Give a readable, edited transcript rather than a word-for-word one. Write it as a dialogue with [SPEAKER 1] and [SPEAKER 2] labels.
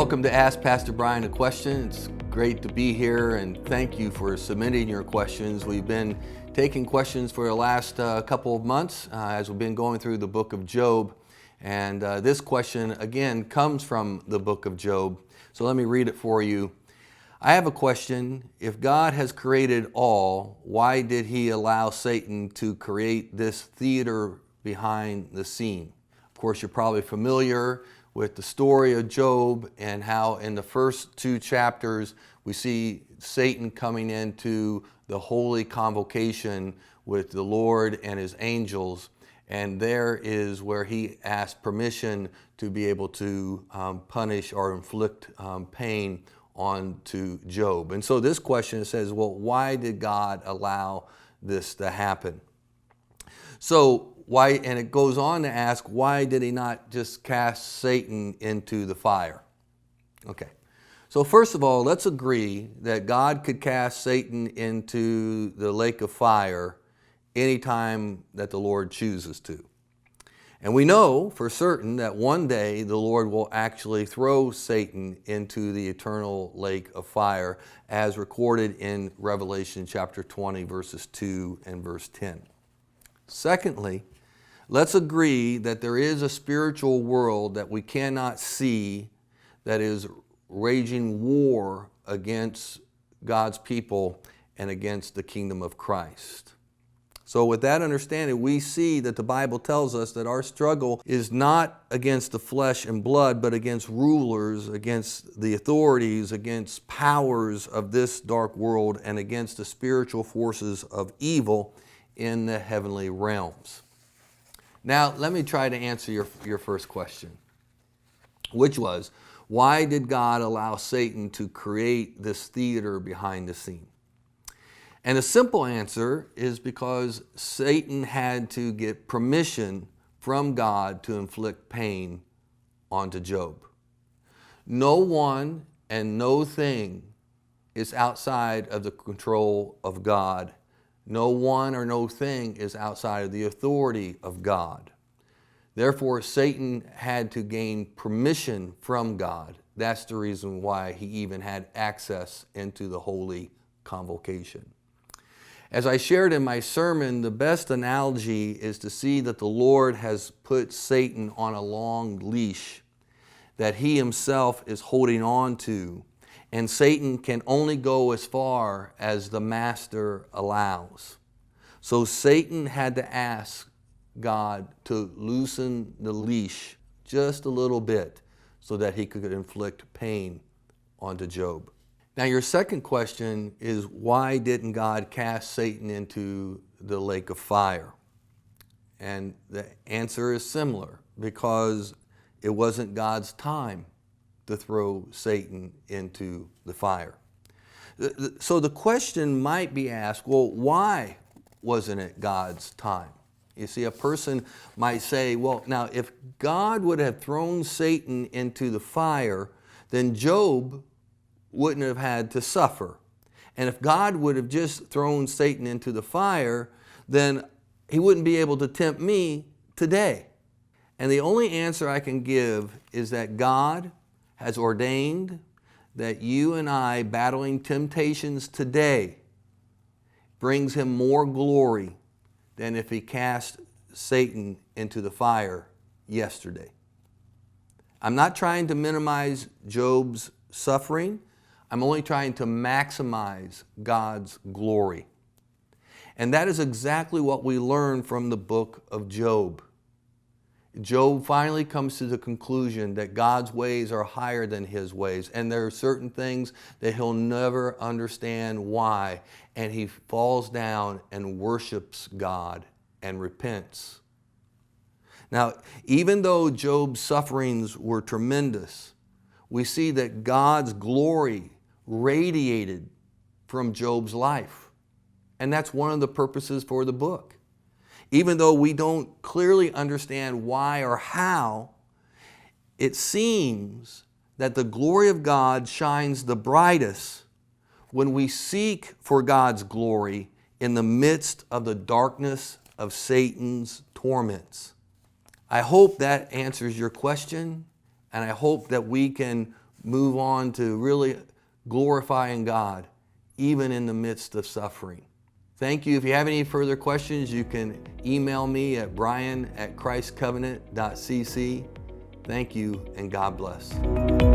[SPEAKER 1] Welcome to Ask Pastor Brian a Question. It's great to be here, and thank you for submitting your questions. We've been taking questions for the last couple of months as we've been going through the book of Job. And this question, again, comes from the book of Job. So let me read it for you. I have a question. If God has created all, why did he allow Satan to create this theater behind the scene? Of course, you're probably familiar with the story of Job and how in the first two chapters we see Satan coming into the holy convocation with the Lord and his angels. And there is where he asked permission to be able to punish or inflict pain onto Job. And so this question says, well, why did God allow this to happen? So why, and it goes on to ask, why did he not just cast Satan into the fire? Okay, so first of all, let's agree that God could cast Satan into the lake of fire anytime that the Lord chooses to. And we know for certain that one day the Lord will actually throw Satan into the eternal lake of fire, as recorded in Revelation chapter 20, verses 2 and verse 10. Secondly, let's agree that there is a spiritual world that we cannot see that is waging war against God's people and against the kingdom of Christ. So with that understanding, we see that the Bible tells us that our struggle is not against the flesh and blood, but against rulers, against the authorities, against powers of this dark world, and against the spiritual forces of evil in the heavenly realms. Now, let me try to answer your first question, which was, why did God allow Satan to create this theater behind the scene? And a simple answer is because Satan had to get permission from God to inflict pain onto Job. No one and no thing is outside of the control of God. No one or no thing is outside of the authority of God. Therefore, Satan had to gain permission from God. That's the reason why he even had access into the holy convocation. As I shared in my sermon, the best analogy is to see that the Lord has put Satan on a long leash that he himself is holding on to, and Satan can only go as far as the master allows. So Satan had to ask God to loosen the leash just a little bit so that he could inflict pain onto Job. Now your second question is, why didn't God cast Satan into the lake of fire? And the answer is similar, because it wasn't God's time to throw Satan into the fire. So the question might be asked, well, why wasn't it God's time? You see, a person might say, well, now if God would have thrown Satan into the fire, then Job wouldn't have had to suffer. And if God would have just thrown Satan into the fire, then he wouldn't be able to tempt me today. And the only answer I can give is that God has ordained that you and I battling temptations today brings him more glory than if he cast Satan into the fire yesterday. I'm not trying to minimize Job's suffering. I'm only trying to maximize God's glory. And that is exactly what we learn from the book of Job. Job finally comes to the conclusion that God's ways are higher than his ways, and there are certain things that he'll never understand why, and he falls down and worships God and repents. Now, even though Job's sufferings were tremendous, we see that God's glory radiated from Job's life. And that's one of the purposes for the book. Even though we don't clearly understand why or how, it seems that the glory of God shines the brightest when we seek for God's glory in the midst of the darkness of Satan's torments. I hope that answers your question, and I hope that we can move on to really glorifying God, even in the midst of suffering. Thank you. If you have any further questions, you can email me at brian@christcovenant.cc. Thank you, and God bless.